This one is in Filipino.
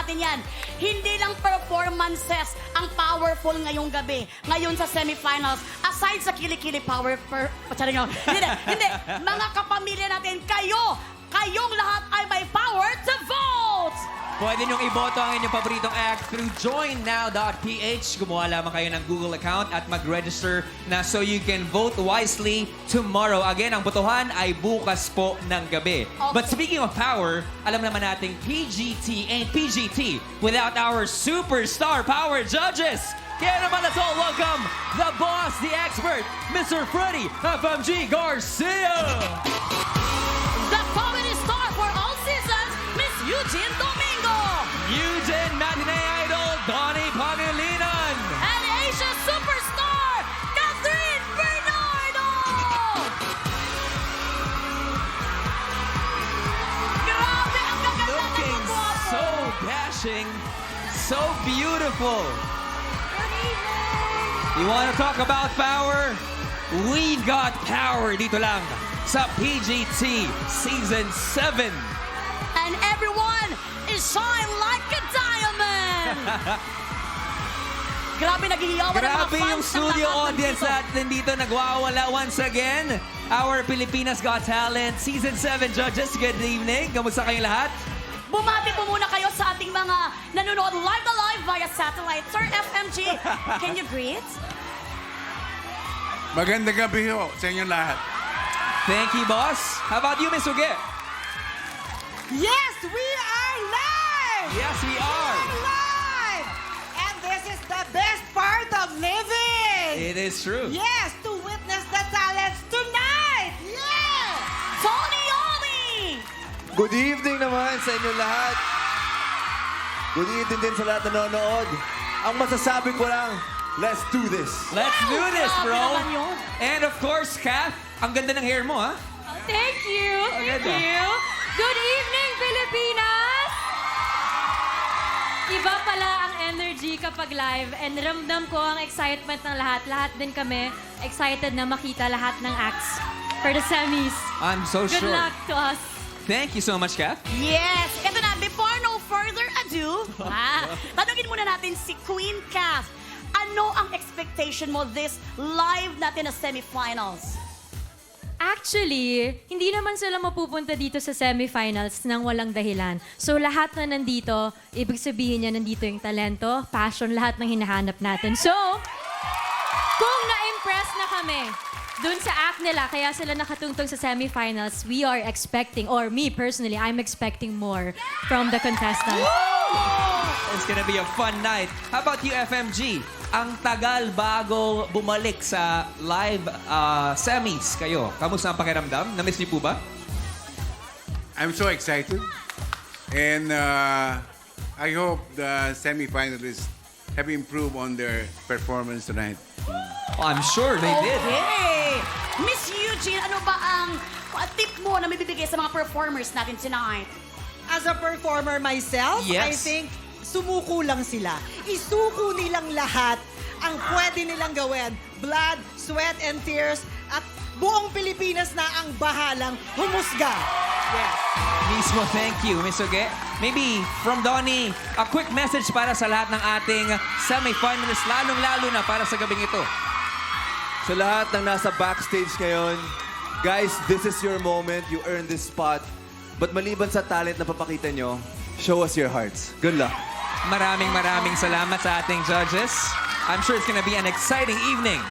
natin yan. Hindi lang performances ang powerful ngayong gabi. Ngayon sa semifinals, aside sa kilikili power hindi. Mga kapamilya natin, kayong lahat ay may power to vote! Pwede niyong iboto ang inyong paboritong act through joinnow.ph. Gumawa lamang kayo ng Google account at mag-register na so you can vote wisely tomorrow. Again, ang botohan ay bukas po ng gabi. Okay. But speaking of power, alam naman nating PGT ain't PGT without our superstar power judges. Kaya naman, let's all welcome the boss, the expert, Mr. Freddy FMG Garcia. The comedy star for all seasons, Miss Eugene Domingo! Eugene Matinee Idol, Donnie Pangilinan. And Asia superstar, Catherine Bernardo! Grabe, ang gaganda ng Looking mga so dashing, so beautiful. Good evening! You want to talk about power? We've got power dito lang sa PGT Season 7. And everyone is shine like a diamond! Grabe, naghihiyawan ang mga Grabe fans yung ng studio lahat audience nandito. natin dito. Nagwawala once again. Our Pilipinas Got Talent Season 7 judges. Good evening. Kamusta kayong lahat? Bumati po muna kayo sa ating mga nanonood live na live via satellite. Sir FMG, can you greet? Magandang gabi ho sa inyong lahat. Thank you, boss. How about you, Miss Uge? Yes, we are live! Yes, we are. Live! And this is the best part of living! It is true. Yes, to witness the talents tonight! Yeah! Tony Oli! Good evening naman sa inyo lahat. Good evening din sa lahat na nanonood. Ang masasabi ko lang, let's do this. Let's do this, Grabe bro. naman yun. And of course, Kath, ang ganda ng hair mo, ha? Thank you. Thank ganda. you. Good evening, Pilipinas! Iba pala ang energy kapag live and ramdam ko ang excitement ng lahat. Lahat din kami excited na makita lahat ng acts for the semis. I'm so Good sure. luck to us. Thank you so much, Kath. Yes! Ito na, before no further ado, tanungin muna natin si Queen Kath. Ano ang expectation mo this live natin na semifinals? Actually, hindi naman sila mapupunta dito sa semifinals nang walang dahilan. So lahat na nandito, ibig sabihin niya nandito yung talento, passion, lahat ng hinahanap natin. So, kung na-impress na kami dun sa act nila, kaya sila nakatungtong sa semifinals, we are expecting, or me personally, I'm expecting more from the contestants. It's gonna be a fun night. How about you, FMG? Ang tagal bago bumalik sa live semis kayo. Kamusta ang pakiramdam? Na-miss niyo po ba? I'm so excited. And I hope the semi-finalists have improved on their performance tonight. Oh, I'm sure they did. Okay! Miss Eugene, ano ba ang tip mo na may bibigay sa mga performers natin tonight? As a performer myself, I Yes. think sumuko lang sila. Isuko nilang lahat ang pwede nilang gawin. Blood, sweat, and tears. At buong Pilipinas na ang bahalang humusga. Yes. Mismo, thank you, Miss Uge. Maybe from Donnie, a quick message para sa lahat ng ating semi-finalists, lalong-lalo na para sa gabing ito. Sa lahat ng nasa backstage ngayon, guys, this is your moment. You earned this spot. But maliban sa talent na papakita nyo, show us your hearts. Good luck. Maraming salamat sa ating judges. I'm sure it's gonna be an exciting evening.